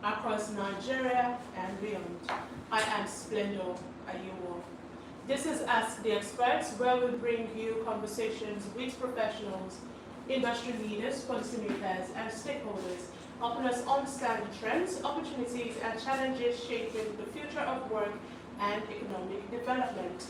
across Nigeria and beyond. I am Splendor Ayewo. This is Ask the Experts, where we bring you conversations with professionals, industry leaders, policymakers, and stakeholders, helping us understand the trends, opportunities, and challenges shaping the future of work and economic development.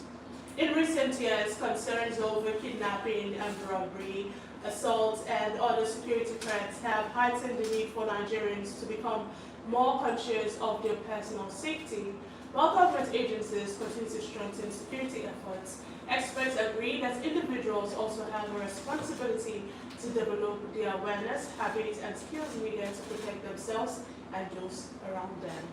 In recent years, concerns over kidnapping and robbery, assault, and other security threats have heightened the need for Nigerians to become more conscious of their personal safety. While government agencies continue to strengthen security efforts, experts agree that individuals also have a responsibility to develop the awareness, habits, and skills needed to protect themselves and those around them.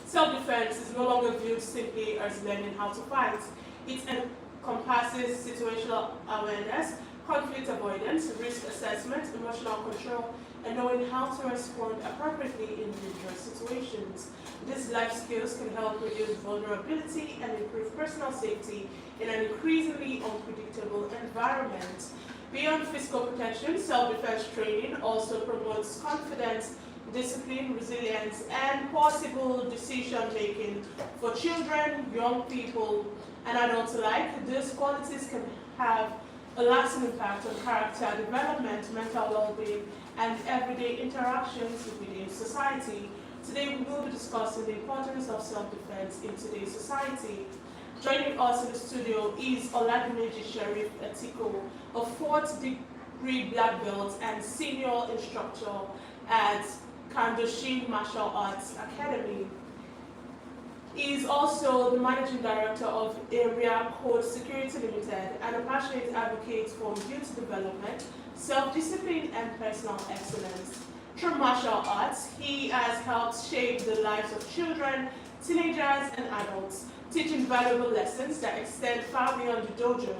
Self-defense is no longer viewed simply as learning how to fight. It encompasses situational awareness, conflict avoidance, risk assessment, emotional control, and knowing how to respond appropriately in dangerous situations. These life skills can help reduce vulnerability and improve personal safety in an increasingly unpredictable environment. Beyond physical protection, self-defense training also promotes confidence, discipline, resilience, and possible decision-making for children, young people, and adults alike. These qualities can have a lasting impact on character development, mental well-being, and everyday interactions within society. Today we will be discussing the importance of self-defense in today's society. Joining us in the studio is Oladimeji Sheriff Etiko, a 4th degree black belt and senior instructor at Kandoshin Martial Arts Academy. He is also the managing director of Area Code Security Limited and a passionate advocate for youth development, self-discipline, and personal excellence. Through martial arts, he has helped shape the lives of children, teenagers, and adults, teaching valuable lessons that extend far beyond the dojo.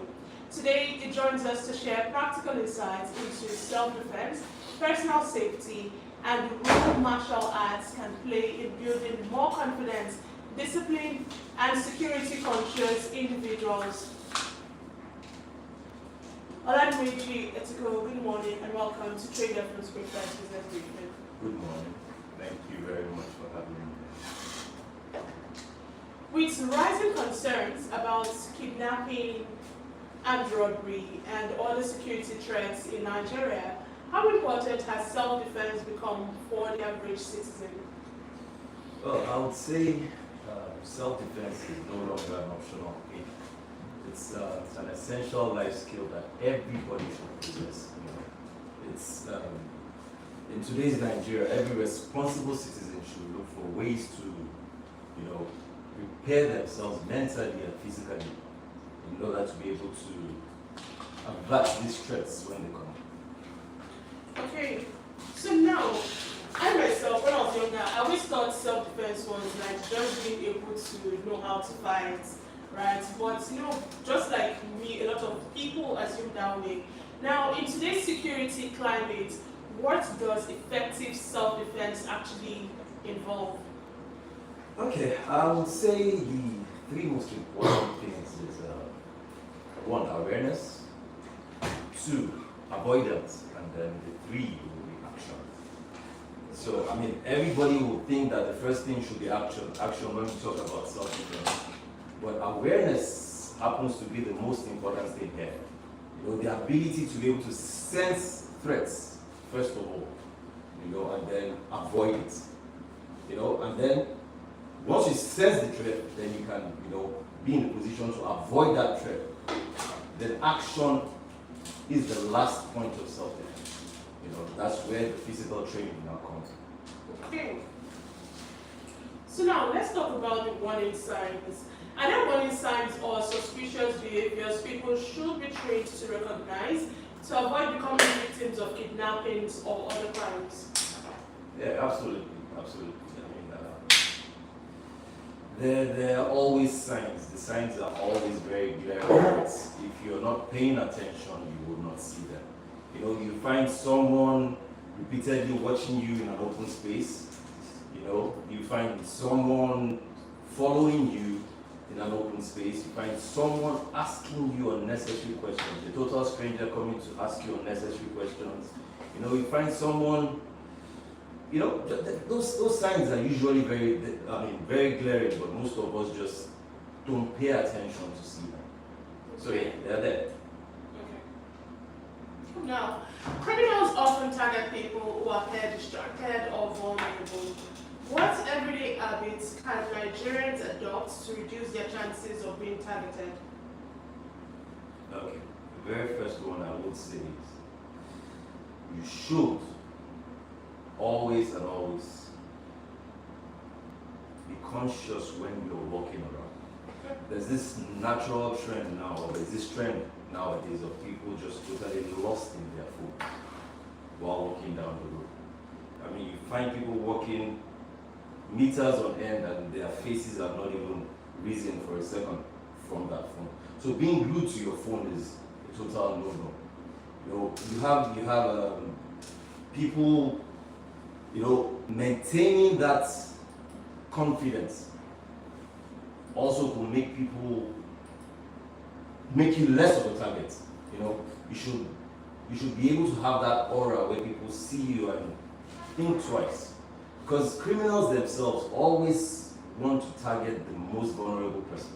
Today, he joins us to share practical insights into self-defense, personal safety, and the role martial arts can play in building more confident, disciplined, and security-conscious individuals. Oladimeji Etiko, good morning and welcome to Trade Reference Breakfast Business Briefing. Good morning. Thank you very much for having me. With rising concerns about kidnapping, armed robbery, and other security threats in Nigeria, how important has self-defense become for the average citizen? Well, I would say self-defense is no longer an optional thing. It's an essential life skill that everybody should possess. It's in today's Nigeria, every responsible citizen should look for ways to, prepare themselves mentally and physically in order to be able to avert these threats when they come. Okay, so now, I myself, when I was younger, I always thought self-defense was like just being able to know how to fight, right? But just like me, a lot of people assume that way. Now, in today's security climate, what does effective self-defense actually involve? Okay, I would say the 3 most important things is 1, awareness, 2, avoidance, and then the 3 will be action. So, everybody will think that the first thing should be action when we talk about self-defense. But awareness happens to be the most important thing here. The ability to be able to sense threats, first of all, and then avoid it. And then once you sense the threat, then you can, be in a position to avoid that threat. Then action is the last point of self-defense. That's where the physical training now comes. Okay. So now let's talk about the warning signs. Are there warning signs or suspicious behaviors people should be trained to recognize to avoid becoming victims of kidnappings or other crimes? Yeah, absolutely. There are always signs. The signs are always very glaring. If you're not paying attention, you will not see them. You find someone repeatedly watching you in an open space. You find someone following you in an open space. You find someone asking you unnecessary questions. A total stranger coming to ask you unnecessary questions. You find someone you know, those signs are usually very glaring, but most of us just don't pay attention to see them. So yeah, they're there. Okay. Now, criminals often target people who appear distracted or vulnerable. What everyday habits can Nigerians adopt to reduce their chances of being targeted? Okay, the very first one I would say is you should always and always be conscious when you're walking around. There's this natural trend now, or there's this trend nowadays of people just totally lost in their phones while walking down the road. I mean, you find people walking meters on end and their faces are not even risen for a second from that phone. So being glued to your phone is a total no-no. You know, you have people, you know, maintaining that confidence also will make you less of a target. You know, you should be able to have that aura where people see you and think twice. Because criminals themselves always want to target the most vulnerable person.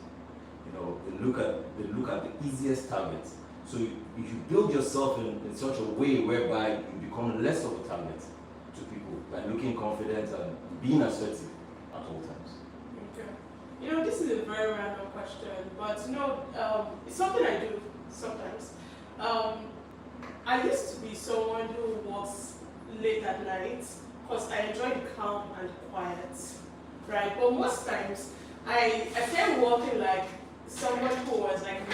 You know, they look at the easiest target. So if you build yourself in such a way whereby you become less of a target to people by looking confident and being assertive at all times. Okay. You know, this is a very random question, but you know, it's something I do sometimes. I used to be someone who walks late at night because I enjoy the calm and quiet, right? But most times, I started walking like someone who was like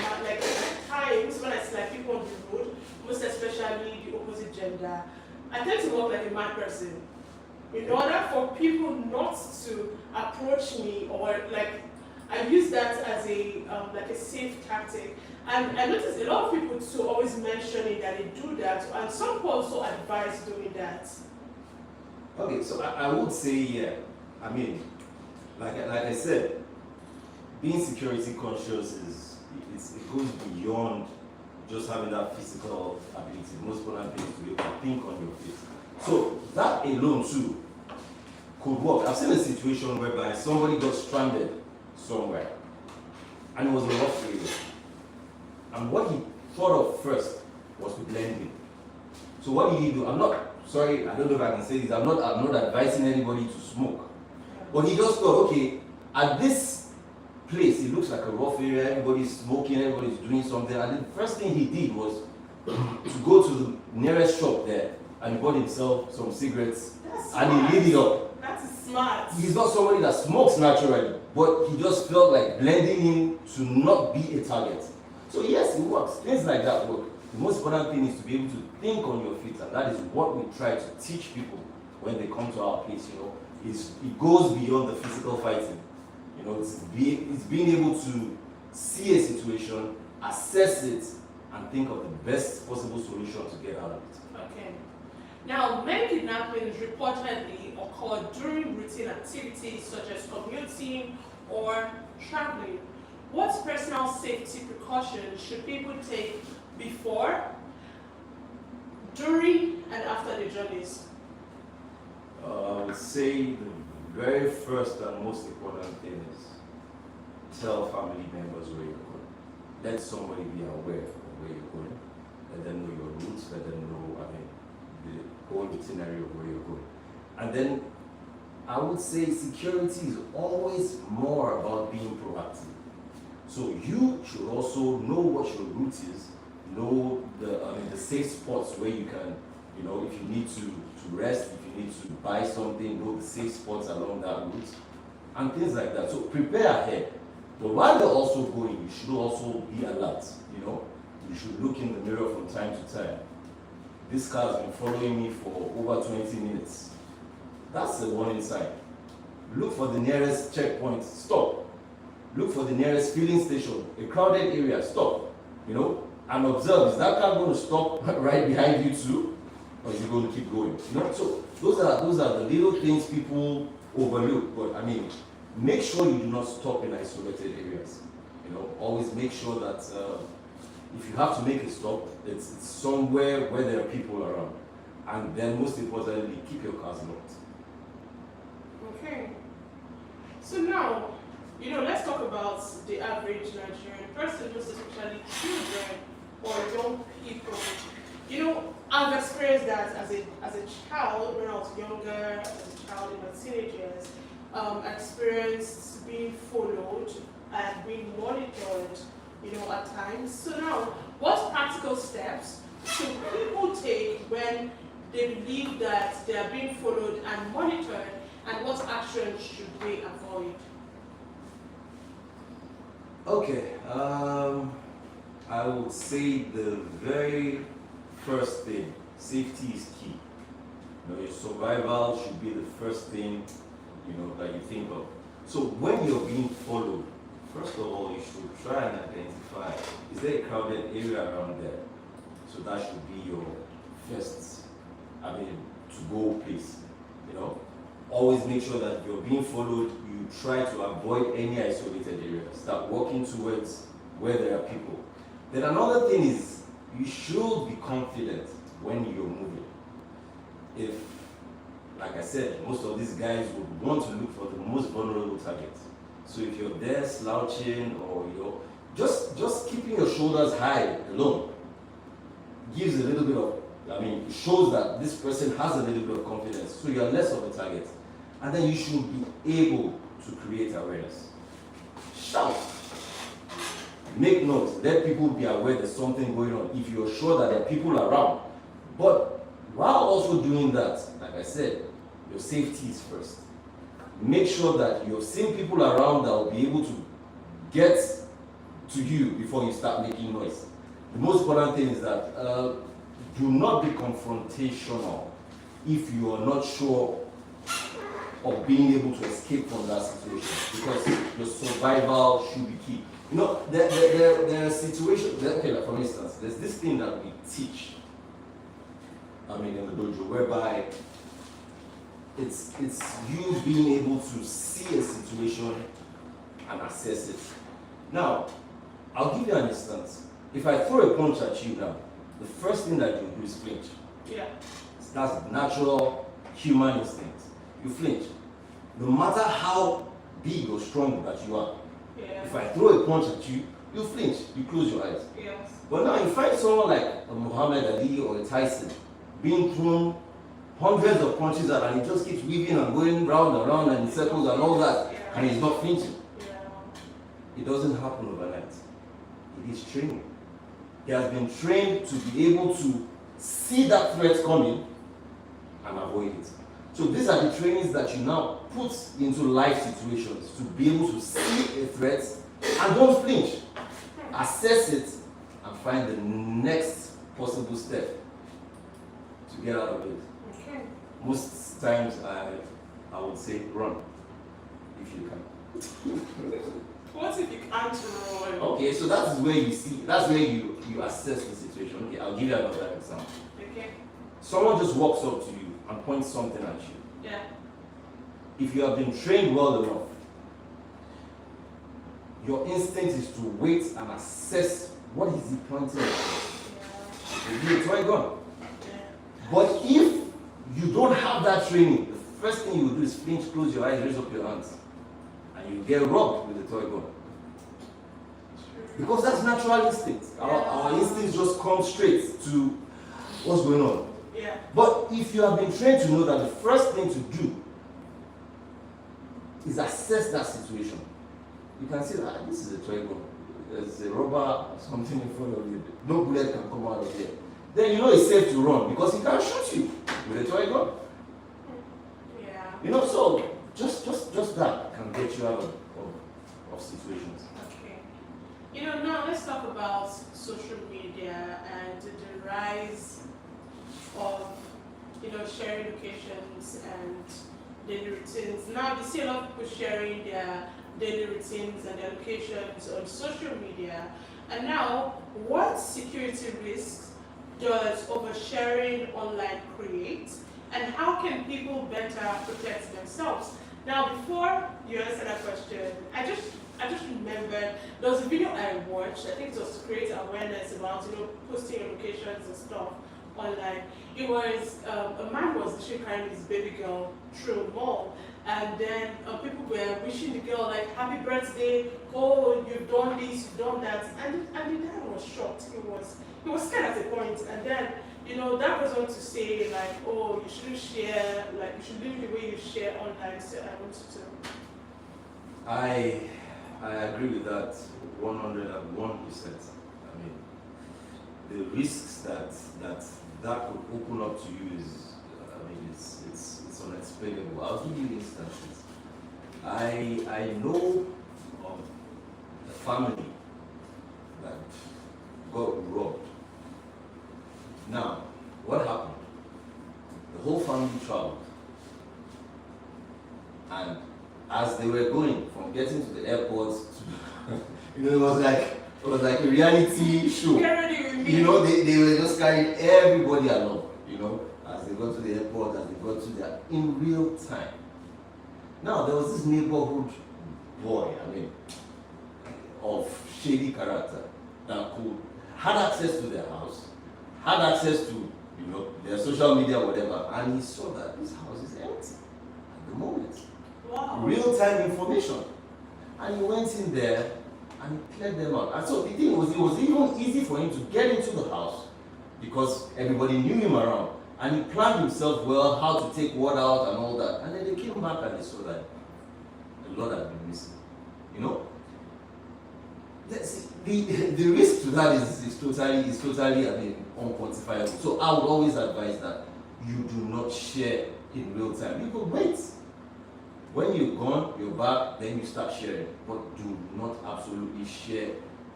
times when I see like people on the road, most especially the opposite gender, I tend to walk like a mad person in order for people not to approach me, or like I use that as a like a safe tactic. And I notice a lot of people too always mentioning that they do that, and some people also advise doing that. Okay, so I would say, yeah. I mean, like I said, being security conscious it goes beyond just having that physical ability. The most important thing is to be able to think on your feet. So that alone too could work. I've seen a situation whereby somebody got stranded somewhere, and it was a rough area. And what he thought of first was to blend in. So what did he do? I'm not sorry, I don't know if I can say this. I'm not advising anybody to smoke. But he just thought, okay, at this place, it looks like a rough area, everybody's smoking, everybody's doing something. And the first thing he did was to go to the nearest shop there and he bought himself some cigarettes and he lit it up. That's smart. He's not somebody that smokes naturally, but he just felt like blending in to not be a target. So yes, it works. Things like that work. The most important thing is to be able to think on your feet, and that is what we try to teach people when they come to our place. You know, it goes beyond the physical fighting. You know, it's being able to see a situation, assess it, and think of the best possible solution to get out of it. Okay. Now, many kidnappings reportedly occur during routine activities such as commuting or traveling. What personal safety precautions should people take before, during, and after the journeys? I would say the very first and most important thing is tell family members where you're going. Let somebody be aware of where you're going. Let them know your routes. Let them know, the whole itinerary of where you're going. And then I would say security is always more about being proactive. So you should also know what your route is, know the safe spots where you can, you know, if you need to rest, if you need to buy something, know the safe spots along that route, and things like that. So prepare ahead. But while you're also going, you should also be alert, you know. You should look in the mirror from time to time. This car has been following me for over 20 minutes. That's a warning sign. Look for the nearest checkpoint, stop. Look for the nearest filling station, a crowded area, stop. You know, and observe, is that car going to stop right behind you too? Or is it going to keep going? You know, so those are the little things people overlook. But I mean, make sure you do not stop in isolated areas. You know, always make sure that if you have to make a stop, it's somewhere where there are people around. And then most importantly, keep your cars locked. that as a child, when I was younger, as a child in my teenage years, experienced being followed and being monitored, at times. So now, what practical steps should people take when they believe that they are being followed and monitored, and what actions should they avoid? Okay, I would say the very first thing, safety is key. Your survival should be the first thing, that you think of. So when you're being followed, first of all, you should try and identify, is there a crowded area around there? So that should be your first, to go place, Always make sure that you're being followed, you try to avoid any isolated areas. Start walking towards where there are people. Then another thing is, you should be confident when you're moving. If, like I said, most of these guys would want to look for the most vulnerable targets. So if you're there slouching or you're just keeping your shoulders high alone gives a little bit of, it shows that this person has a little bit of confidence. So you're less of a target. And then you should be able to create awareness. Shout. Make notes. Let people be aware there's something going on if you're sure that there are people around. But while also doing that, like I said, your safety is first. Make sure that you've seen people around that will be able to get to you before you start making noise. The most important thing is that do not be confrontational if you are not sure of being able to escape from that situation, because your survival should be key. There are situations, okay, like for instance, there's this thing that we teach, in the dojo, whereby it's you being able to see a situation and assess it. Now, I'll give you an instance. If I throw a punch at you now, the first thing that you do is flinch. Yeah. That's natural human instinct. You flinch. No matter how big or strong that you are. Yeah. If I throw a punch at you, you flinch, you close your eyes. Yes. But now you find someone like a Muhammad Ali or a Tyson being thrown hundreds of punches at, and he just keeps weaving and going round and round and in circles and all that, and he's not flinching. Yeah. It doesn't happen overnight. It is training. He has been trained to be able to see that threat coming and avoid it. So these are the trainings that you now put into life situations to be able to see a threat and don't flinch. Assess it and find the next possible step to get out of it. Okay. Most times I would say run if you can. What if you can't run? Okay, so that's where you assess the situation. Okay, I'll give you another example. Okay. Someone just walks up to you and points something at you. Yeah. If you have been trained well enough, your instinct is to wait and assess what is he pointing at. Yeah. You try gun. Yeah. But if you don't have that training, the first thing you do is flinch, close your eyes, raise up your hands, and you get robbed with a toy gun. Because that's natural instinct. Our instincts just come straight to what's going on. Yeah. But if you have been trained to know that the first thing to do is assess that situation, you can see that this is a toy gun. There's a rubber or something in front of you. No bullet can come out of there. Then you know it's safe to run because he can shoot you with a toy gun. Yeah. So just that can get you out of situations. Okay. Now let's talk about social media and the rise of, sharing locations and daily routines. Now we see a lot of people sharing their daily routines and their locations on social media. And now, what security risks does oversharing online create? And how can people better protect themselves? Now, before you answer that question, I just remembered there was a video I watched. I think it was to create awareness about posting your locations and stuff online. It was a man was literally carrying his baby girl through a mall, and then people were wishing the girl like happy birthday. Oh, you've done this, you've done that, and the dad was shocked. He was scared at a point, and then You know, that goes on to say like, oh, you shouldn't share, like you should live the way you share online. So I want you to. I agree with that 101%. I mean, the risks that could open up to you is, I mean, it's unexplainable. I'll give you instances. I know of a family that got robbed. Now, what happened? The whole family traveled, and as they were going from getting to the airport to, it was like a reality show. Get ready with me. You know, they were just carrying everybody along, you know, as they got to the airport, as they got to their, in real time. Now, there was this neighborhood boy, I mean, of shady character that had access to their house, had access to, you know, their social media, whatever, and he saw that this house is empty at the moment. Wow. Real-time information. And he went in there and he cleared them out. And so the thing was, it was even easy for him to get into the house because everybody knew him around. And he planned himself well how to take what out and all that. And then they came back and they saw that a lot had been missing. You know? The risk to that is totally, I mean, unquantifiable. So I would always advise that you do not share in real time. You could wait. When you're gone, you're back, then you start sharing. But do not absolutely share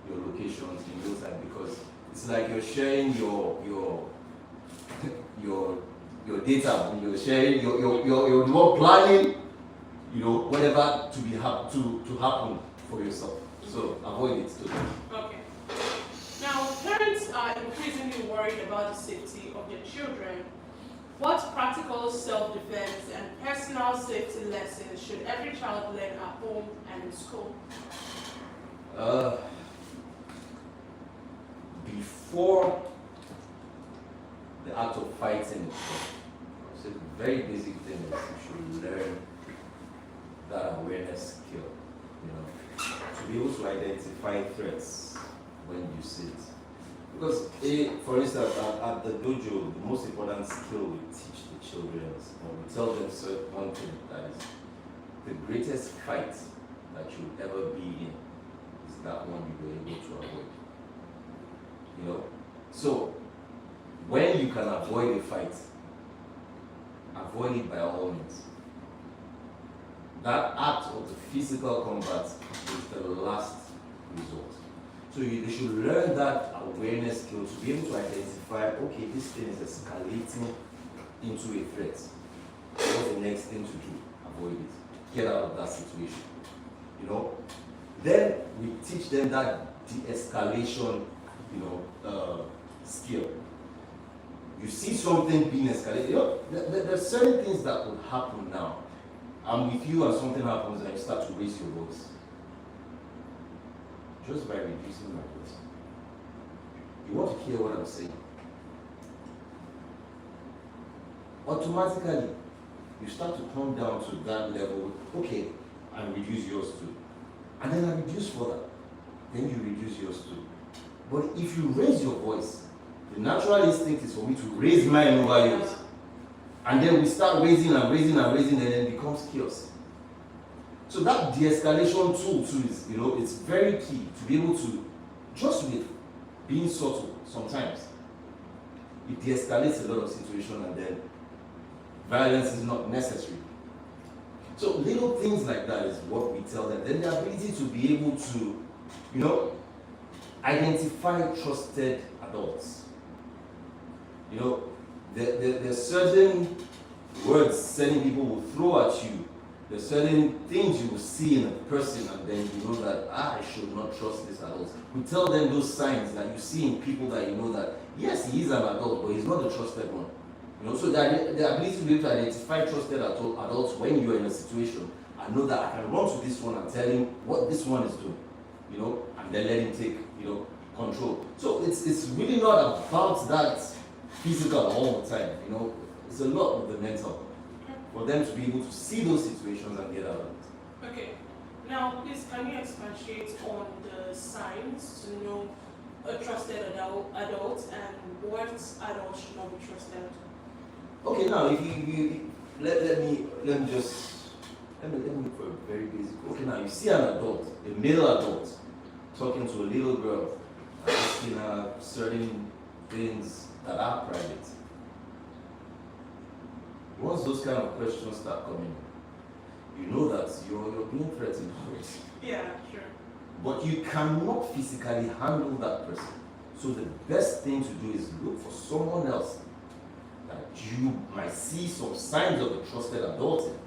your locations in real time because it's like you're sharing your data. You're sharing your more planning, you know, whatever to happen for yourself. So avoid it totally. Okay. Now, parents are increasingly worried about the safety of their children. What practical self-defense and personal safety lessons should every child learn at home and in school? Before the act of fighting, so the very basic thing is you should learn that awareness skill. You know, to be able to identify threats when you see it. Because, for instance, at the dojo, the most important skill we teach the children is, we tell them one thing, that is, the greatest fight that you'll ever be in is that one you were able to avoid. You know? So, when you can avoid a fight, avoid it by all means. That act of the physical combat is the last resort. So they should learn that awareness skill to be able to identify, okay, this thing is escalating into a threat. What's the next thing to do? Avoid it. Get out of that situation. You know? Then we teach them that de-escalation, you know, skill. You see something being escalated. You know, there's certain things that could happen now. I'm with you and something happens and you start to raise your voice. Just by reducing my voice. You want to hear what I'm saying? Automatically, you start to come down to that level. Okay, I reduce yours too. And then I reduce further. Then you reduce yours too. But if you raise your voice, the natural instinct is for me to raise mine over yours. And then we start raising and raising and raising, and then it becomes chaos. So that de-escalation tool too is, you know, it's very key to be able to, just with being subtle sometimes, it de-escalates a lot of situations and then violence is not necessary. So little things like that is what we tell them. Then the ability to be able to, you know, identify trusted adults. You know, there's certain words certain people will throw at you. There's certain things you will see in a person and then you know that, I should not trust this adult. We tell them those signs that you see in people that you know that, yes, he is an adult, but he's not a trusted one. You know, so the ability to be able to identify trusted adults when you're in a situation and know that I can run to this one and tell him what this one is doing, you know, and then let him take, you know, control. So it's really not about that physical all the time, you know, it's a lot of the mental. For them to be able to see those situations and get out of it. Okay. Now, please, can you expatiate on the signs to know a trusted adult and what adult should not be trusted? Okay, now if you let me just let me for a very basic. Okay, now you see an adult, a male adult, talking to a little girl, asking her certain things that are private. Once those kind of questions start coming, you know that you're being threatened already. Yeah, sure. But you cannot physically handle that person. So the best thing to do is look for someone else that you might see some signs of a trusted adult in,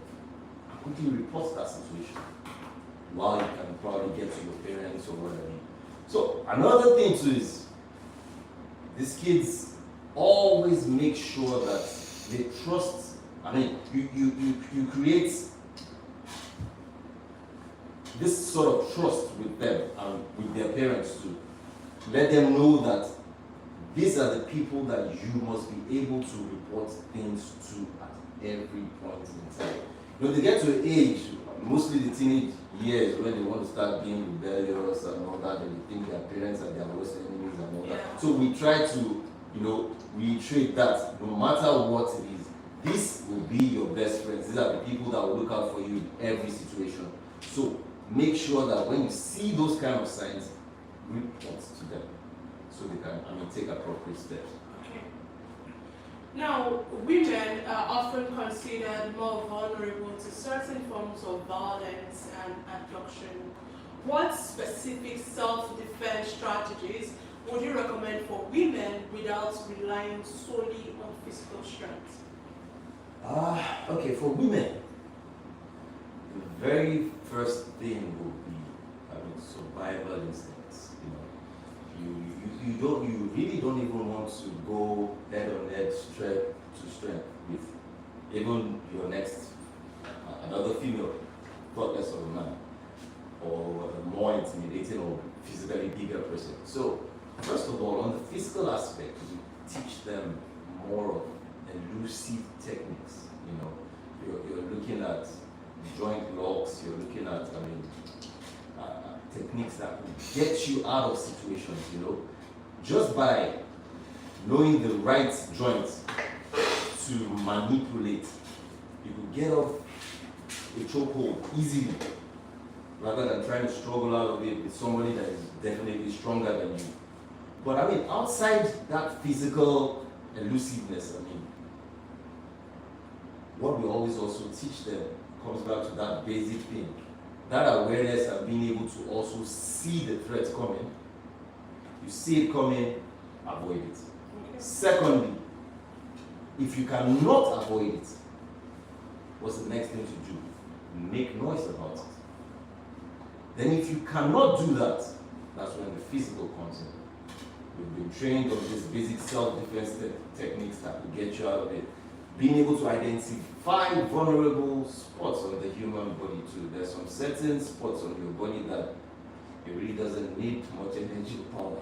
and quickly report that situation while you can probably get to your parents or whatever. So another thing too is these kids always make sure that they trust. I mean, you create this sort of trust with them and with their parents too. Let them know that these are the people that you must be able to report things to at every point in time. When they get to an age, mostly the teenage years, when they want to start being rebellious and all that, and they think their parents are their worst enemies and all that. So we try to, reiterate that no matter what it is, this will be your best friends. These are the people that will look out for you in every situation. So make sure that when you see those kind of signs, report to them so they can, take appropriate steps. Okay. Now, women are often considered more vulnerable to certain forms of violence and abduction. What specific self-defense strategies would you recommend for women without relying solely on physical strength? Okay, for women, the very first thing would be survival instincts. You really don't even want to go head on head, strength to strength with even your next another female, thought less of a man, or a more intimidating or physically bigger person. So first of all, on the physical aspect, you teach them more of elusive techniques. You're looking at joint locks. You're looking at techniques that will get you out of situations. Just by knowing the right joints to manipulate, you could get off a chokehold easily, rather than trying to struggle out of it with somebody that is definitely stronger than you. But outside that physical elusiveness, what we always also teach them comes back to that basic thing. That awareness of being able to also see the threat coming. You see it coming, avoid it. Okay. Secondly, if you cannot avoid it, what's the next thing to do? Make noise about it. Then if you cannot do that, that's when the physical comes in. We've been trained on these basic self-defense techniques that will get you out of it. Being able to identify vulnerable spots on the human body too. There's some certain spots on your body that it really doesn't need much energy or power.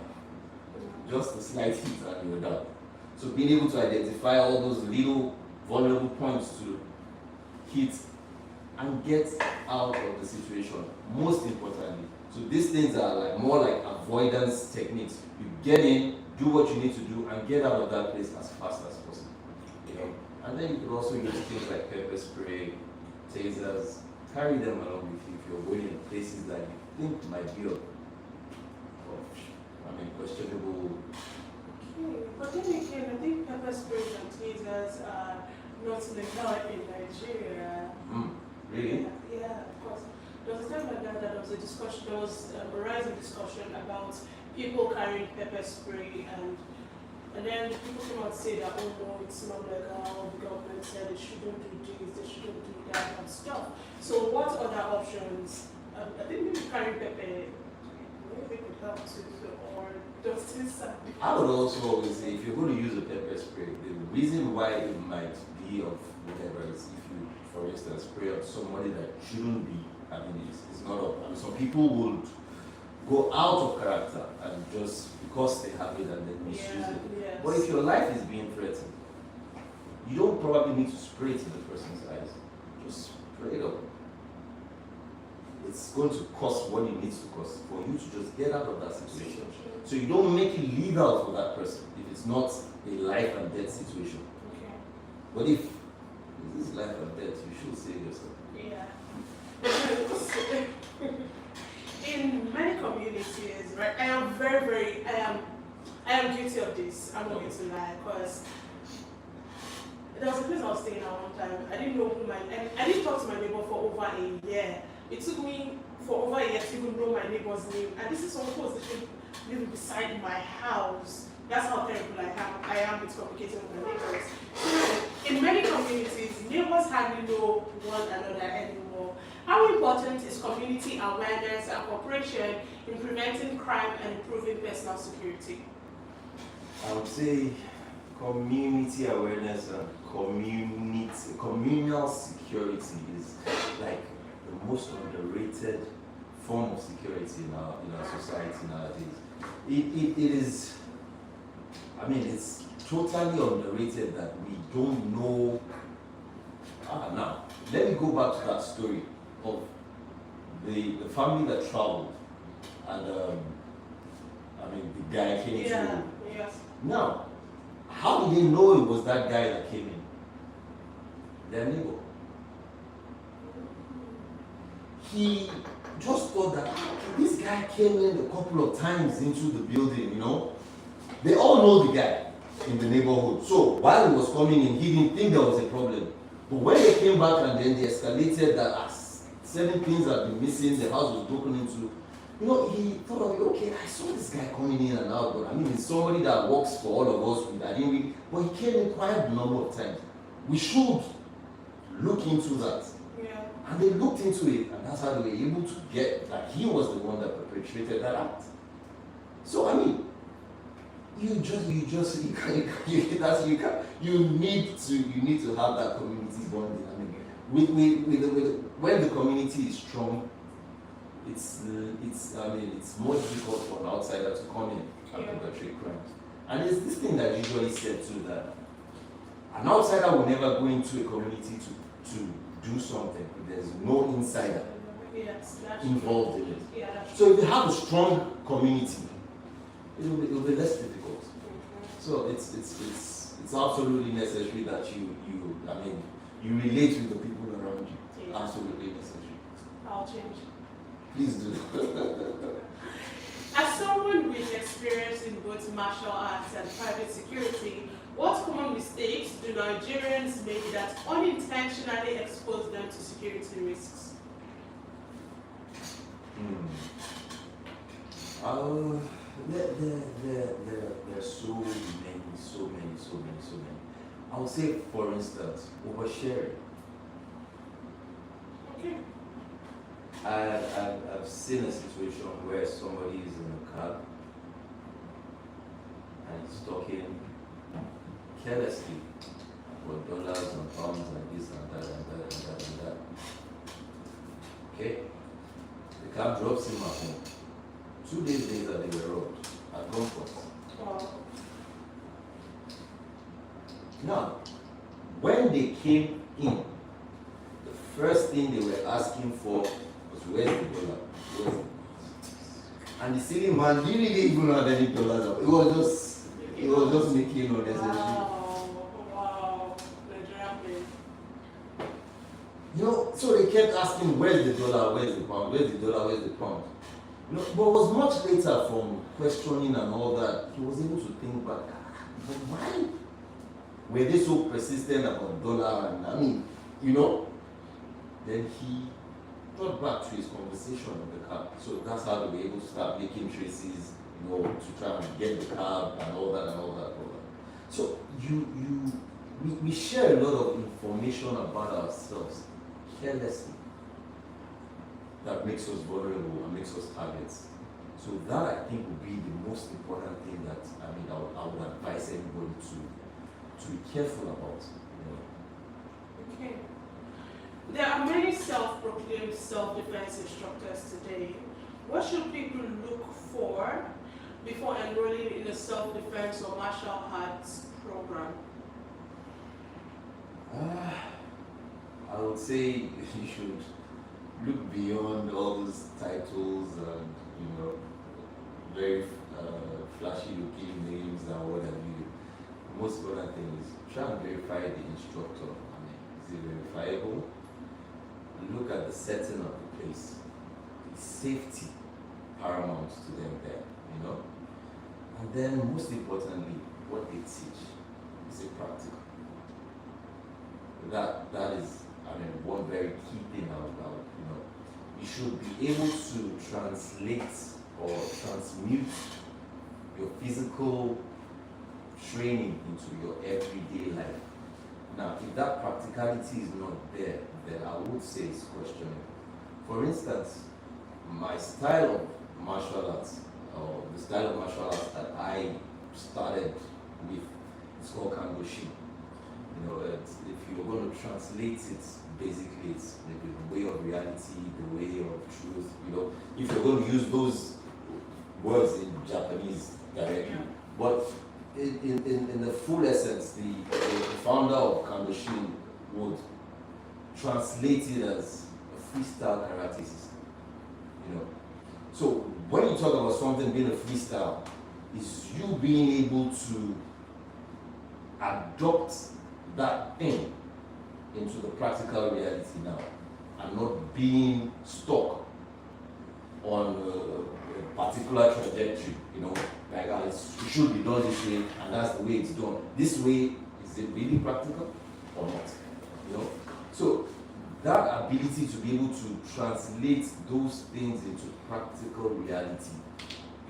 Just a slight heat and you're done. So being able to identify all those little vulnerable points to hit and get out of the situation, most importantly. So these things are more like avoidance techniques. You get in, do what you need to do, and get out of that place as fast as possible. And then you could also use things like pepper spray, tasers, carry them along with you if you're going in places that you think might be of questionable. Okay, but then again, I think pepper spray and tasers are not legal in Nigeria. Really? Yeah, of course. There was a time like that there was a discussion, there was a rising discussion about people carrying pepper spray and then people come out and say that, oh no, it's not legal, the government said they shouldn't do this, they shouldn't do that and stuff. So what other options? I think maybe carrying pepper, maybe could help too, or does this I would also always say, if you're going to use a pepper spray, the reason why it might be of whatever is if you, for instance, spray on somebody that shouldn't be, it's not up. Some people would go out of character and just because they have it and then misuse it. Yes. But if your life is being threatened, you don't probably need to spray it in the person's eyes. Just spray it up. it's going to cost what it needs to cost for you to just get out of that situation. So you don't make it legal for that person if it's not a life and death situation. Okay. But if this is life and death, you should save yourself. Yeah. In many communities, right, I am guilty of this. I'm not going to lie, because there was a place I was staying at one time. I didn't know who I didn't talk to my neighbor for over a year. It took me for over a year to even know my neighbor's name. And this is someone who was literally living beside my house. That's how terrible I am with communicating with my neighbors. So, in many communities, neighbors hardly know one another anymore. How important is community awareness and cooperation in preventing crime and improving personal security? I would say community awareness and communal security is like the most underrated form of security in our society nowadays. It is, I mean, it's totally underrated that we don't know. Now, let me go back to that story of the family that traveled and I mean the guy came to. Yes. Now, how did they know it was that guy that came in? Their neighbor. He just thought that this guy came in a couple of times into the building, you know. They all know the guy in the neighborhood. So while he was coming in, he didn't think there was a problem. But when they came back and then they escalated that certain things had been missing, the house was broken into, you know, he thought of it, okay, I saw this guy coming in and out, but I mean, it's somebody that works for all of us. I didn't really, but he came in quite a number of times. We should look into that. Yeah. And they looked into it, and that's how they were able to get that he was the one that perpetrated that act. So, I mean, you need to have that community bonding. I mean, when the community is strong, it's more difficult for an outsider to come in and perpetrate crimes. And there's this thing that usually said too, that an outsider will never go into a community to do something if there's no insider involved in it. Yeah, so if you have a strong community, it will be less difficult. So it's absolutely necessary that you relate with the people around you. Yeah. Absolutely necessary. I'll change. Please do. As someone with experience in both martial arts and private security, what common mistakes do Nigerians make that unintentionally expose them to security risks? There are so many. I would say, for instance, oversharing. Okay. I've seen a situation where somebody is in a cab and is talking carelessly about dollars and pounds and this and that and that and that and that. Okay? The cab drops him at home. 2 days later, they were robbed at gunpoint. Wow. Now, when they came in, the first thing they were asking for was, where's the dollar? Where's the... And the silly man really didn't even have any dollars. It was just making unnecessary. Wow. Nigerian men. You know, so they kept asking, where's the dollar? Where's the pound? Where's the dollar? Where's the pound? You know, but it was much later from questioning and all that, he was able to think back, but why were they so persistent about dollar? And I mean, you know, then he got back to his conversation with the cab. So that's how they were able to start making traces, you know, to try and get the cab and all that. So we share a lot of information about ourselves carelessly that makes us vulnerable and makes us targets. So that, I think, would be the most important thing that I would advise everybody to be careful about. You know. Okay. There are many self-proclaimed self-defense instructors today. What should people look for before enrolling in a self-defense or martial arts program? I would say you should look beyond all those titles and very flashy looking names and what have you. The most important thing is try and verify the instructor. I mean, is it verifiable? Look at the setting of the place. Is safety paramount to them there, And then most importantly, what they teach is it practical. That is, one very key thing about, you should be able to translate or transmute your physical training into your everyday life. Now, if that practicality is not there, then I would say it's questionable. For instance, my style of martial arts, or the style of martial arts that I started with, is called Kangoshin. If you're going to translate it, basically it's the way of reality, the way of truth. If you're going to use those words in Japanese directly, but in the full essence, the founder of Kangoshin would translate it as a freestyle karate system. So when you talk about something being a freestyle, it's you being able to adopt that thing into the practical reality now, and not being stuck on a particular trajectory, like it should be done this way, and that's the way it's done. This way, is it really practical or not? So that ability to be able to translate those things into practical reality,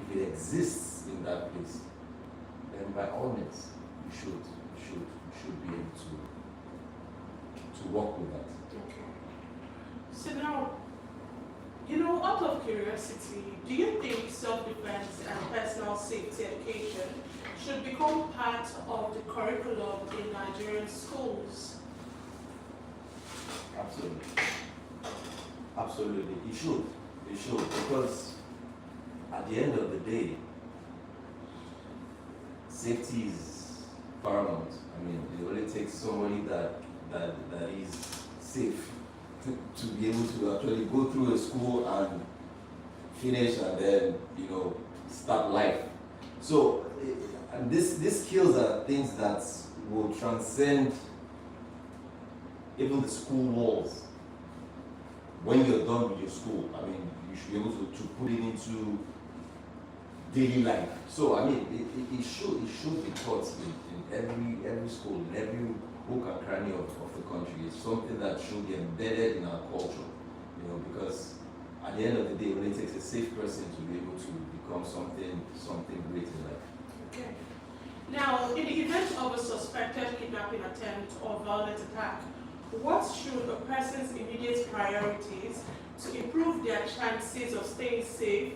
if it exists in that place, then by all means, you should be able to work with that. Okay. So now, out of curiosity, do you think self-defense and personal safety education should become part of the curriculum in Nigerian schools? Absolutely. It should, because at the end of the day, safety is paramount. It only takes somebody that is safe to be able to actually go through a school and finish and then, start life. So, and these skills are things that will transcend even the school walls. When you're done with your school, you should be able to put it into daily life. So, it should be taught in every school, in every hook and cranny of the country. It's something that should be embedded in our culture, because at the end of the day, it only takes a safe person to be able to become something great in life. Okay. Now, in the event of a suspected kidnapping attempt or violent attack, what should a person's immediate priorities to improve their chances of staying safe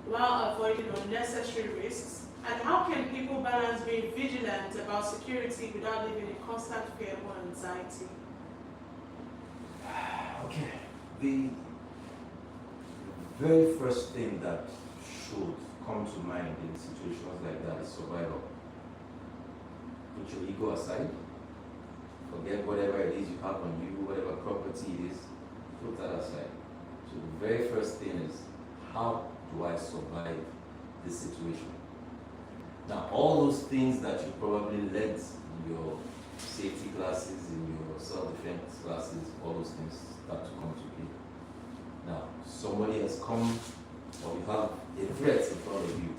while avoiding unnecessary risks? And how can people balance being vigilant about security without living in constant fear or anxiety? Okay. The very first thing that should come to mind in situations like that is survival. Put your ego aside. Forget whatever it is you have on you, whatever property it is, put that aside. So the very first thing is, how do I survive this situation? Now, all those things that you probably learned in your safety classes, in your self-defense classes, all those things start to come to play. Now, somebody has come, or you have a threat in front of you.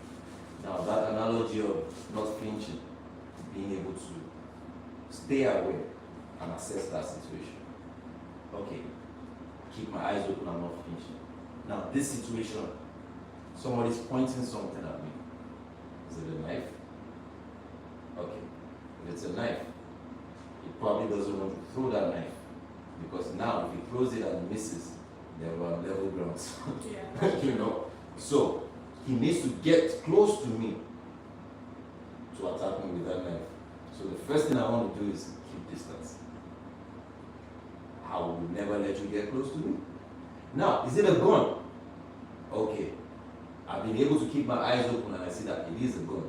Now, that analogy of not flinching, being able to stay aware and assess that situation. Okay, keep my eyes open and not flinching. Now, this situation, somebody's pointing something at me. Is it a knife? Okay, if it's a knife, he probably doesn't want to throw that knife, because now if he throws it and misses, then we're on level ground. Yeah. So he needs to get close to me to attack me with that knife. So the first thing I want to do is keep distance. I will never let you get close to me. Now, is it a gun? Okay. I've been able to keep my eyes open and I see that it is a gun.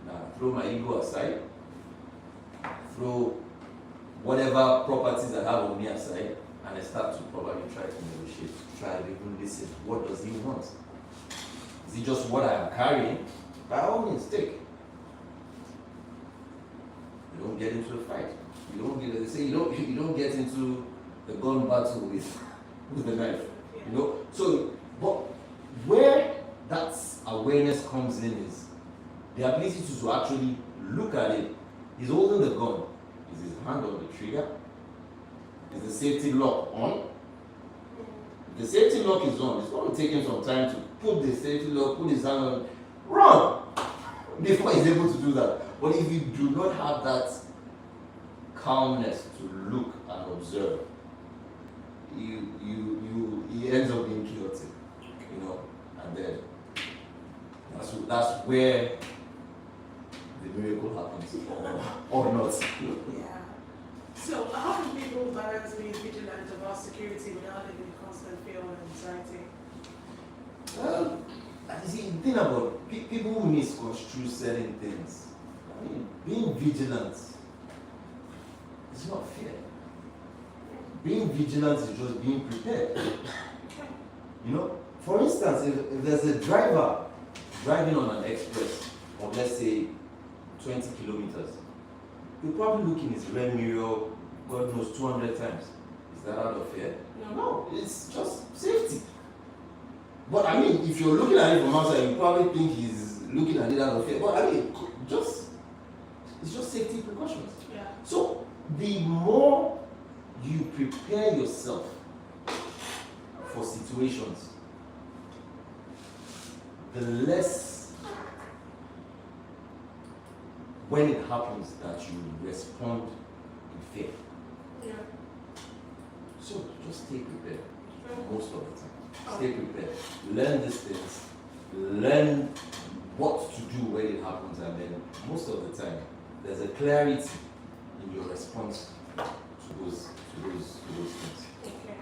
Now, throw my ego aside, throw whatever properties I have on me aside, and I start to probably try to negotiate, try to even listen. What does he want? Is it just what I am carrying? By all means, take. You don't get into a fight. You don't get. They say you don't get into the gun battle with the knife. You know. So, but where that awareness comes in is the ability to actually look at it. He's holding the gun. Is his hand on the trigger? Is the safety lock on? If the safety lock is on, it's going to take him some time to put the safety lock, put his hand on, run before he's able to do that. But if you do not have that calmness to look and observe, he ends up being chaotic, you know, and then that's where the miracle happens, or not. Yeah. So how can people balance being vigilant about security without living in constant fear and anxiety? You see, the thing about people who misconstrue certain things. I mean, being vigilant is not fear. Being vigilant is just being prepared. You know, for instance, if there's a driver driving on an express of, let's say, 20 kilometers, he'll probably look in his rear mirror, God knows, 200 times. Is that out of fear? No, it's just safety. But I mean, if you're looking at it from outside, you probably think he's looking at it out of fear. But I mean, it's just safety precautions. Yeah. So the more you prepare yourself for situations, the less when it happens that you respond in fear. Yeah. So just stay prepared most of the time. Stay prepared. Learn these things. Learn what to do when it happens, and then most of the time there's a clarity in your response to those things. Okay.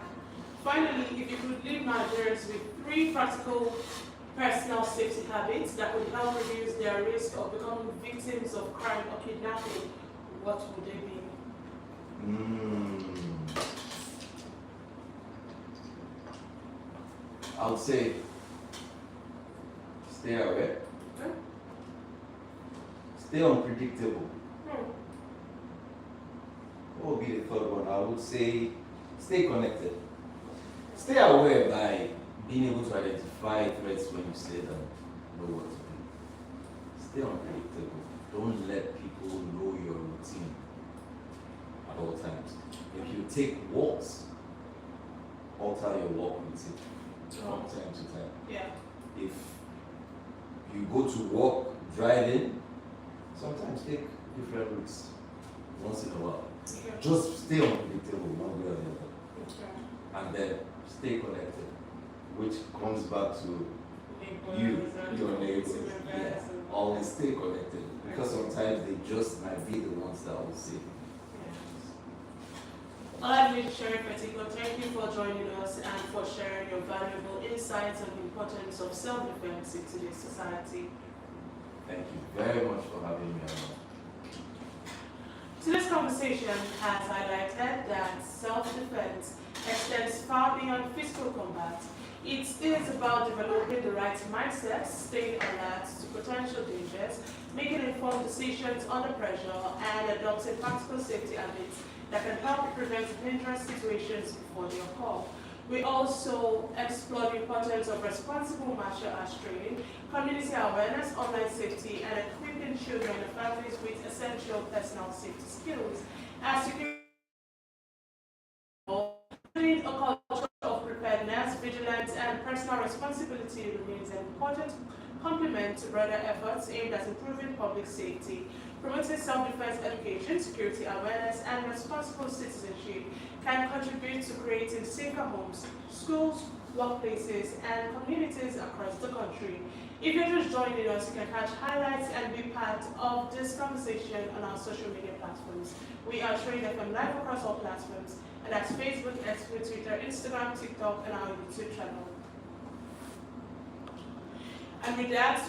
Finally, if you could leave Nigerians with 3 practical personal safety habits that would help reduce their risk of becoming victims of crime or kidnapping, what would they be? I would say stay aware. Okay. Stay unpredictable. What would be the third one? I would say stay connected. Stay aware by being able to identify threats when you see them, know what to do. Stay unpredictable. Don't let people know your routine at all times. If you take walks, alter your walk routine from time to time. Yeah. If you go to work driving, sometimes take different routes once in a while. Okay. Just stay unpredictable one way or the other. Okay. And then stay connected, which comes back to your neighbors. Yeah. Always stay connected, because sometimes they just might be the ones that will save you. Olabide Sherry Petiko, thank you for joining us and for sharing your valuable insights on the importance of self-defense in today's society. Thank you very much for having me on. Today's conversation has highlighted that self-defense extends far beyond physical combat. It is about developing the right mindset, staying alert to potential dangers, making informed decisions under pressure, and adopting practical safety habits that can help prevent dangerous situations before they occur. We also explore the importance of responsible martial arts training, community awareness, online safety, and equipping children and families with essential personal safety skills. As security, building a culture of preparedness, vigilance, and personal responsibility remains an important complement to broader efforts aimed at improving public safety. Promoting self-defense education, security awareness, and responsible citizenship can contribute to creating safer homes, schools, workplaces, and communities across the country. If you're just joining us, you can catch highlights and be part of this conversation on our social media platforms. We are Trade FM live across all platforms, and that's Facebook, X, Twitter, Instagram, TikTok, and our YouTube channel. And with that,